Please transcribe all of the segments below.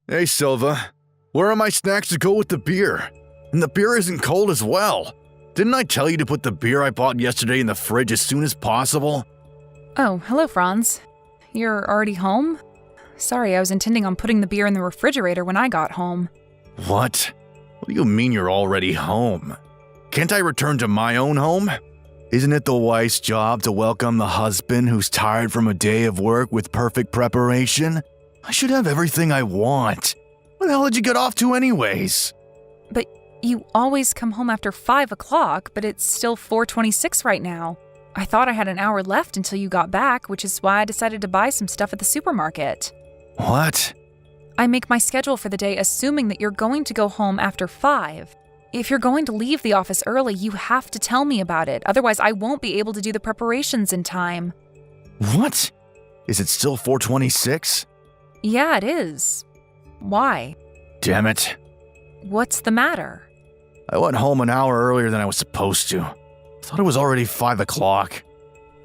Hey, Silva. Where are my snacks to go with the beer? And the beer isn't cold as well. Didn't I tell you to put the beer I bought yesterday in the fridge as soon as possible? Oh, hello, Franz. You're already home? Sorry, I was intending on putting the beer in the refrigerator when I got home. What? What do you mean you're already home? Can't I return to my own home? Isn't it the wife's job to welcome the husband who's tired from a day of work with perfect preparation? I should have everything I want. What the hell did you get off to anyways? But you always come home after 5 o'clock, but it's still 4:26 right now. I thought I had an hour left until you got back, which is why I decided to buy some stuff at the supermarket. What? I make my schedule for the day assuming that you're going to go home after 5. If you're going to leave the office early, you have to tell me about it. Otherwise, I won't be able to do the preparations in time. What? Is it still 4:26? Yeah, it is. Why? Damn it. What's the matter? I went home an hour earlier than I was supposed to. Thought it was already 5 o'clock.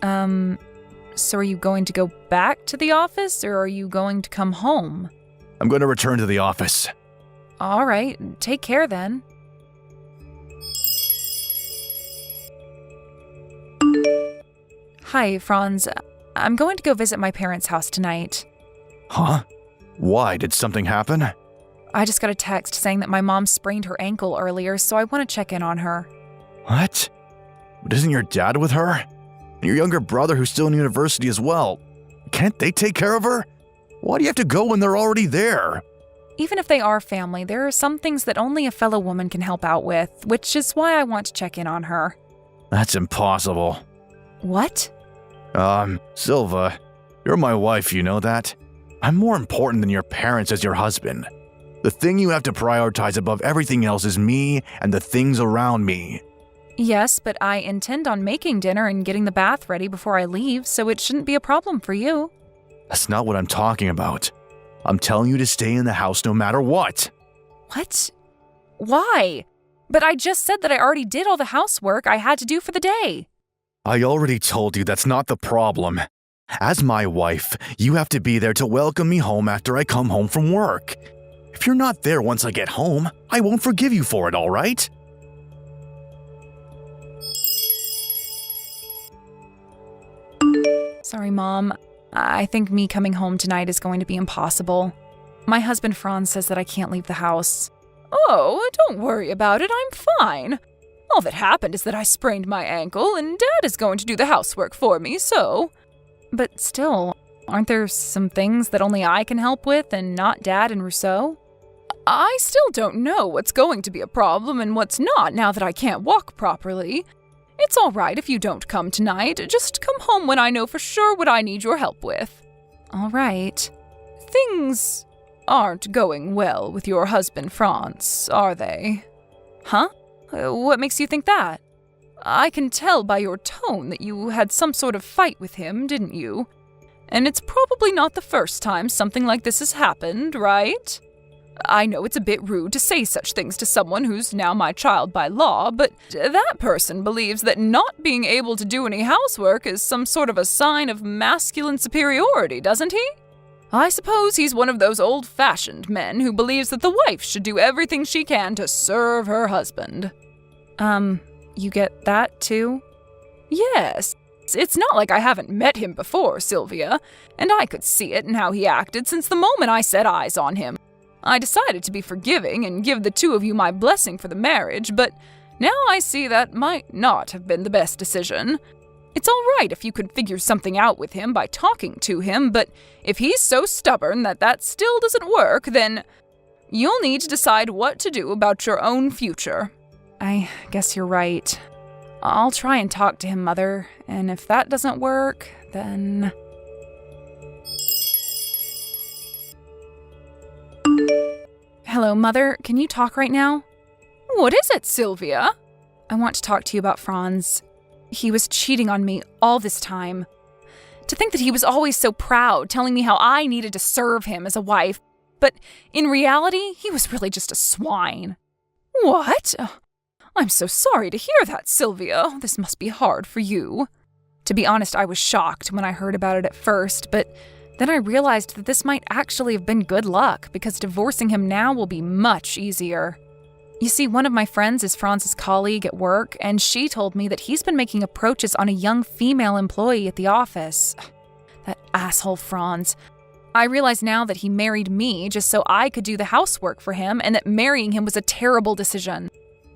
So are you going to go back to the office, or are you going to come home? I'm going to return to the office. All right, take care then. Hi, Franz. I'm going to go visit my parents' house tonight. Huh? Why? Did something happen? I just got a text saying that my mom sprained her ankle earlier, so I want to check in on her. What? But isn't your dad with her? And your younger brother who's still in university as well. Can't they take care of her? Why do you have to go when they're already there? Even if they are family, there are some things that only a fellow woman can help out with, which is why I want to check in on her. That's impossible. What? Silva, you're my wife, you know that? I'm more important than your parents as your husband. The thing you have to prioritize above everything else is me and the things around me. Yes, but I intend on making dinner and getting the bath ready before I leave, so it shouldn't be a problem for you. That's not what I'm talking about. I'm telling you to stay in the house no matter what. What? Why? But I just said that I already did all the housework I had to do for the day. I already told you that's not the problem. As my wife, you have to be there to welcome me home after I come home from work. If you're not there once I get home, I won't forgive you for it, all right? Sorry, Mom. I think me coming home tonight is going to be impossible. My husband Franz says that I can't leave the house. Oh, don't worry about it. I'm fine. All that happened is that I sprained my ankle, and Dad is going to do the housework for me, so... But still, aren't there some things that only I can help with and not Dad and Rousseau? I still don't know what's going to be a problem and what's not now that I can't walk properly. It's all right if you don't come tonight. Just come home when I know for sure what I need your help with. All right. Things aren't going well with your husband, Franz, are they? Huh? What makes you think that? I can tell by your tone that you had some sort of fight with him, didn't you? And it's probably not the first time something like this has happened, right? I know it's a bit rude to say such things to someone who's now my child by law, but that person believes that not being able to do any housework is some sort of a sign of masculine superiority, doesn't he? I suppose he's one of those old-fashioned men who believes that the wife should do everything she can to serve her husband. You get that too? Yes. It's not like I haven't met him before, Sylvia, and I could see it in how he acted since the moment I set eyes on him. I decided to be forgiving and give the two of you my blessing for the marriage, but now I see that might not have been the best decision. It's all right if you could figure something out with him by talking to him, but if he's so stubborn that still doesn't work, then you'll need to decide what to do about your own future. I guess you're right. I'll try and talk to him, Mother, and if that doesn't work, then... Hello, Mother. Can you talk right now? What is it, Sylvia? I want to talk to you about Franz. He was cheating on me all this time. To think that he was always so proud, telling me how I needed to serve him as a wife, but in reality, he was really just a swine. What? I'm so sorry to hear that, Sylvia. This must be hard for you. To be honest, I was shocked when I heard about it at first, but Then I realized that this might actually have been good luck because divorcing him now will be much easier. You see, one of my friends is Franz's colleague at work, and she told me that he's been making approaches on a young female employee at the office. That asshole Franz. I realize now that he married me just so I could do the housework for him and that marrying him was a terrible decision.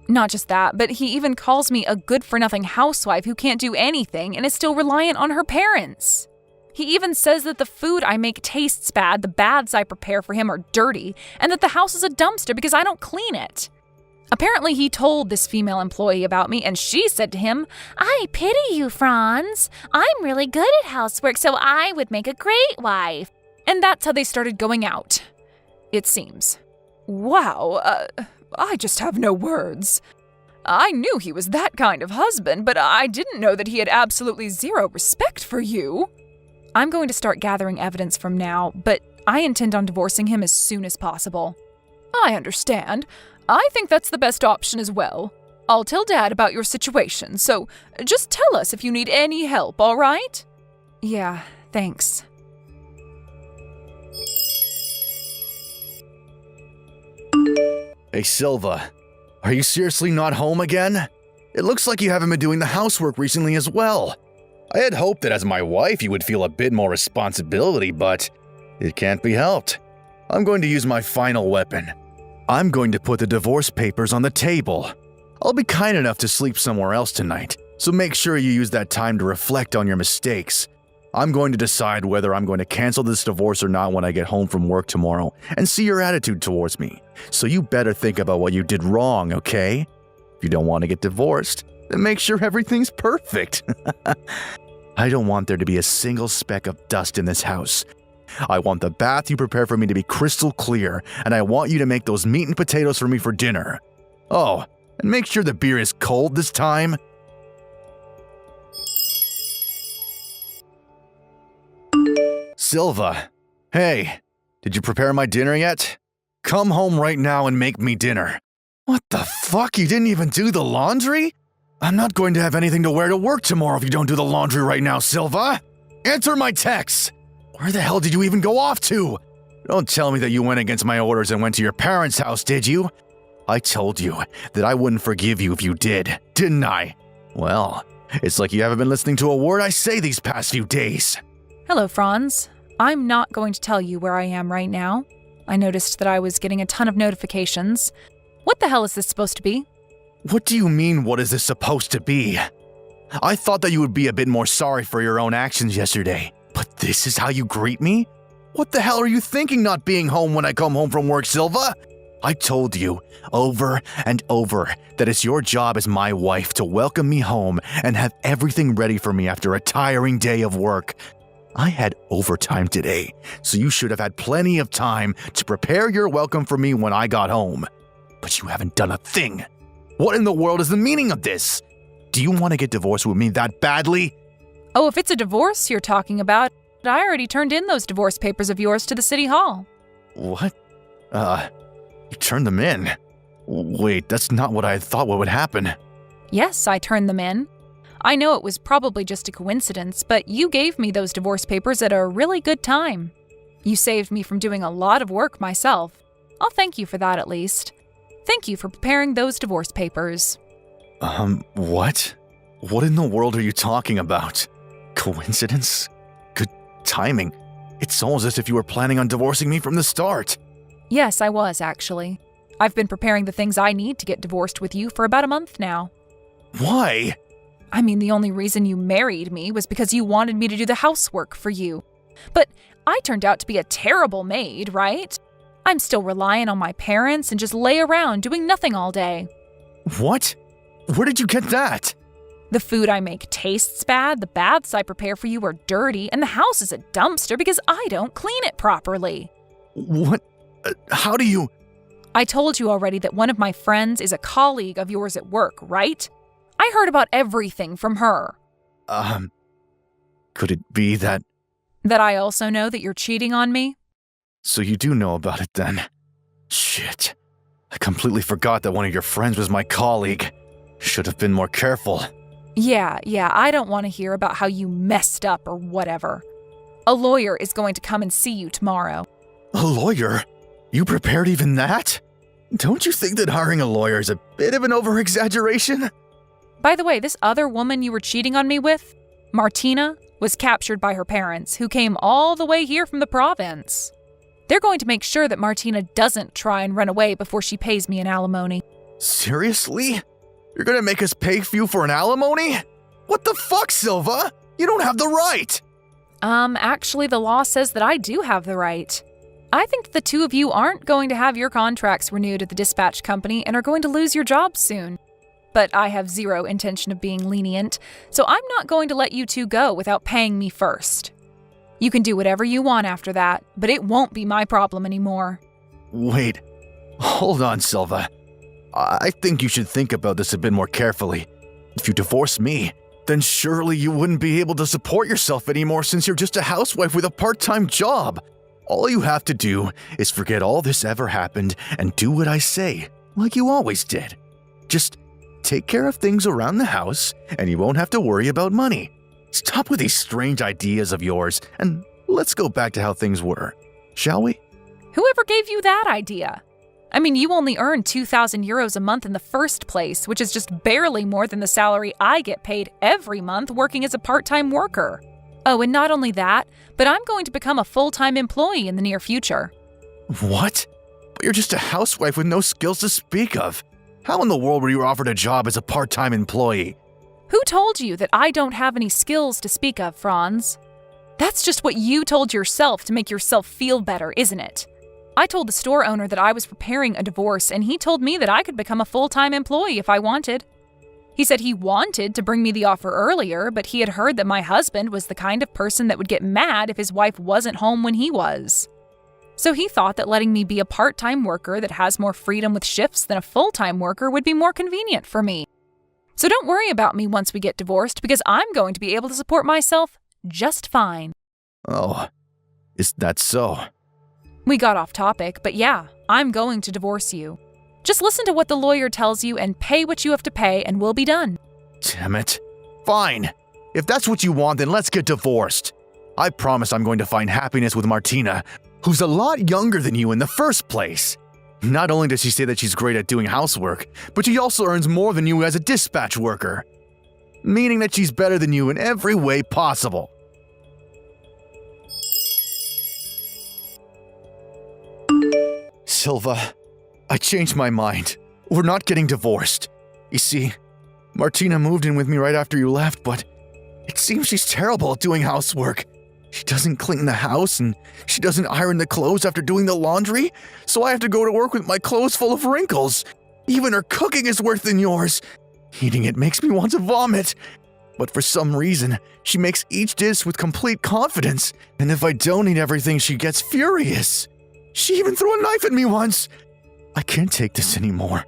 Not just that, but he even calls me a good-for-nothing housewife who can't do anything and is still reliant on her parents. He even says that the food I make tastes bad, the baths I prepare for him are dirty, and that the house is a dumpster because I don't clean it. Apparently he told this female employee about me, and she said to him, "I pity you, Franz. I'm really good at housework, so I would make a great wife." And that's how they started going out. It seems. Wow, I just have no words. I knew he was that kind of husband, but I didn't know that he had absolutely zero respect for you. I'm going to start gathering evidence from now, but I intend on divorcing him as soon as possible. I understand. I think that's the best option as well. I'll tell Dad about your situation, so just tell us if you need any help, all right? Yeah, thanks. Hey, Silva, are you seriously not home again? It looks like you haven't been doing the housework recently as well. I had hoped that as my wife you would feel a bit more responsibility, but it can't be helped. I'm going to use my final weapon. I'm going to put the divorce papers on the table. I'll be kind enough to sleep somewhere else tonight, so make sure you use that time to reflect on your mistakes. I'm going to decide whether I'm going to cancel this divorce or not when I get home from work tomorrow and see your attitude towards me. So you better think about what you did wrong, okay? If you don't want to get divorced, then make sure everything's perfect. I don't want there to be a single speck of dust in this house. I want the bath you prepare for me to be crystal clear, and I want you to make those meat and potatoes for me for dinner. Oh, and make sure the beer is cold this time. Silva, hey, did you prepare my dinner yet? Come home right now and make me dinner. What the fuck? You didn't even do the laundry? I'm not going to have anything to wear to work tomorrow if you don't do the laundry right now, Silva. Answer my texts. Where the hell did you even go off to? Don't tell me that you went against my orders and went to your parents' house, did you? I told you that I wouldn't forgive you if you did, didn't I? Well, it's like you haven't been listening to a word I say these past few days. Hello, Franz. I'm not going to tell you where I am right now. I noticed that I was getting a ton of notifications. What the hell is this supposed to be? What do you mean, what is this supposed to be? I thought that you would be a bit more sorry for your own actions yesterday. But this is how you greet me? What the hell are you thinking not being home when I come home from work, Silva? I told you over and over that it's your job as my wife to welcome me home and have everything ready for me after a tiring day of work. I had overtime today, so you should have had plenty of time to prepare your welcome for me when I got home. But you haven't done a thing. What in the world is the meaning of this? Do you want to get divorced with me that badly? Oh, if it's a divorce you're talking about, I already turned in those divorce papers of yours to the city hall. What? You turned them in? Wait, that's not what I thought would happen. Yes, I turned them in. I know it was probably just a coincidence, but you gave me those divorce papers at a really good time. You saved me from doing a lot of work myself. I'll thank you for that at least. Thank you for preparing those divorce papers. What? What in the world are you talking about? Coincidence? Good timing. It's almost as if you were planning on divorcing me from the start. Yes, I was, actually. I've been preparing the things I need to get divorced with you for about a month now. Why? I mean, the only reason you married me was because you wanted me to do the housework for you. But I turned out to be a terrible maid, right? I'm still relying on my parents and just lay around doing nothing all day. What? Where did you get that? The food I make tastes bad, the baths I prepare for you are dirty, and the house is a dumpster because I don't clean it properly. What? How do you... I told you already that one of my friends is a colleague of yours at work, right? I heard about everything from her. Could it be that... That I also know that you're cheating on me? So you do know about it then? Shit. I completely forgot that one of your friends was my colleague. Should have been more careful. Yeah, I don't want to hear about how you messed up or whatever. A lawyer is going to come and see you tomorrow. A lawyer? You prepared even that? Don't you think that hiring a lawyer is a bit of an over-exaggeration? By the way, this other woman you were cheating on me with, Martina, was captured by her parents, who came all the way here from the province. They're going to make sure that Martina doesn't try and run away before she pays me an alimony. Seriously? You're gonna make us pay you for an alimony? What the fuck, Silva? You don't have the right! Actually, the law says that I do have the right. I think the two of you aren't going to have your contracts renewed at the dispatch company and are going to lose your jobs soon. But I have zero intention of being lenient, so I'm not going to let you two go without paying me first. You can do whatever you want after that, but it won't be my problem anymore. Wait, hold on, Silva. I think you should think about this a bit more carefully. If you divorce me, then surely you wouldn't be able to support yourself anymore since you're just a housewife with a part-time job. All you have to do is forget all this ever happened and do what I say, like you always did. Just take care of things around the house and you won't have to worry about money. Stop with these strange ideas of yours and let's go back to how things were, shall we? Whoever gave you that idea? I mean, you only earn 2,000 euros a month in the first place, which is just barely more than the salary I get paid every month working as a part-time worker. Oh, and not only that, but I'm going to become a full-time employee in the near future. What? But you're just a housewife with no skills to speak of. How in the world were you offered a job as a part-time employee? Who told you that I don't have any skills to speak of, Franz? That's just what you told yourself to make yourself feel better, isn't it? I told the store owner that I was preparing a divorce, and he told me that I could become a full-time employee if I wanted. He said he wanted to bring me the offer earlier, but he had heard that my husband was the kind of person that would get mad if his wife wasn't home when he was. So he thought that letting me be a part-time worker that has more freedom with shifts than a full-time worker would be more convenient for me. So don't worry about me once we get divorced, because I'm going to be able to support myself just fine. Oh, is that so? We got off topic, but yeah, I'm going to divorce you. Just listen to what the lawyer tells you and pay what you have to pay and we'll be done. Damn it. Fine. If that's what you want, then let's get divorced. I promise I'm going to find happiness with Martina, who's a lot younger than you in the first place. Not only does she say that she's great at doing housework, but she also earns more than you as a dispatch worker. Meaning that she's better than you in every way possible. Silva, I changed my mind. We're not getting divorced. You see, Martina moved in with me right after you left, but it seems she's terrible at doing housework. She doesn't clean the house and she doesn't iron the clothes after doing the laundry, so I have to go to work with my clothes full of wrinkles. Even her cooking is worse than yours. Eating it makes me want to vomit. But for some reason, she makes each dish with complete confidence, and if I don't eat everything, she gets furious. She even threw a knife at me once. I can't take this anymore.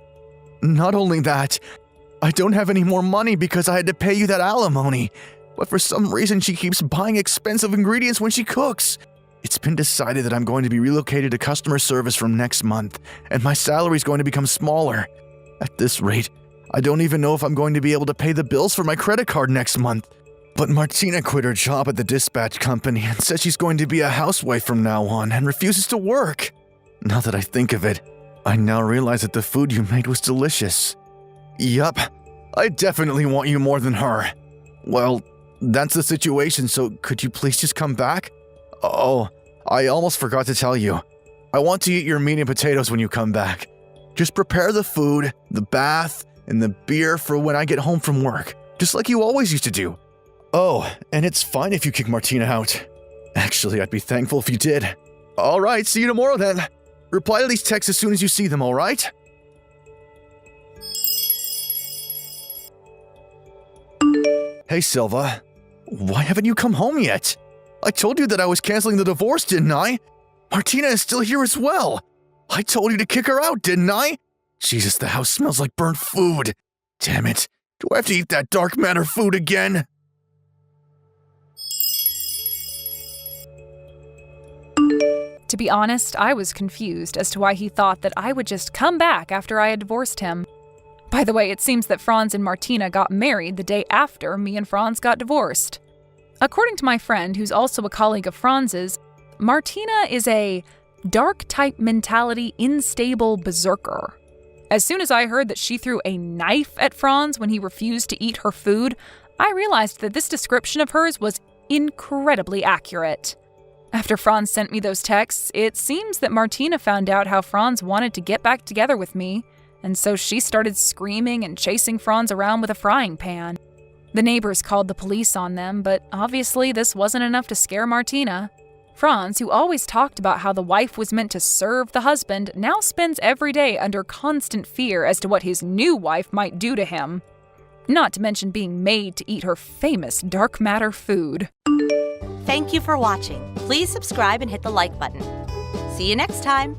Not only that, I don't have any more money because I had to pay you that alimony. But for some reason, she keeps buying expensive ingredients when she cooks. It's been decided that I'm going to be relocated to customer service from next month, and my salary is going to become smaller. At this rate, I don't even know if I'm going to be able to pay the bills for my credit card next month. But Martina quit her job at the dispatch company and says she's going to be a housewife from now on and refuses to work. Now that I think of it, I now realize that the food you made was delicious. Yup, I definitely want you more than her. Well, that's the situation, so could you please just come back? Oh, I almost forgot to tell you. I want to eat your meat and potatoes when you come back. Just prepare the food, the bath, and the beer for when I get home from work, just like you always used to do. Oh, and it's fine if you kick Martina out. Actually, I'd be thankful if you did. Alright, see you tomorrow then. Reply to these texts as soon as you see them, alright? Hey Silva, why haven't you come home yet? I told you that I was canceling the divorce, didn't I? Martina is still here as well. I told you to kick her out, didn't I? Jesus, the house smells like burnt food. Damn it, do I have to eat that dark matter food again? To be honest, I was confused as to why he thought that I would just come back after I had divorced him. By the way, it seems that Franz and Martina got married the day after me and Franz got divorced. According to my friend, who's also a colleague of Franz's, Martina is a dark-type mentality, unstable berserker. As soon as I heard that she threw a knife at Franz when he refused to eat her food, I realized that this description of hers was incredibly accurate. After Franz sent me those texts, it seems that Martina found out how Franz wanted to get back together with me, and so she started screaming and chasing Franz around with a frying pan. The neighbors called the police on them, but obviously this wasn't enough to scare Martina. Franz, who always talked about how the wife was meant to serve the husband, now spends every day under constant fear as to what his new wife might do to him. Not to mention being made to eat her famous dark matter food. Thank you for watching. Please subscribe and hit the like button. See you next time.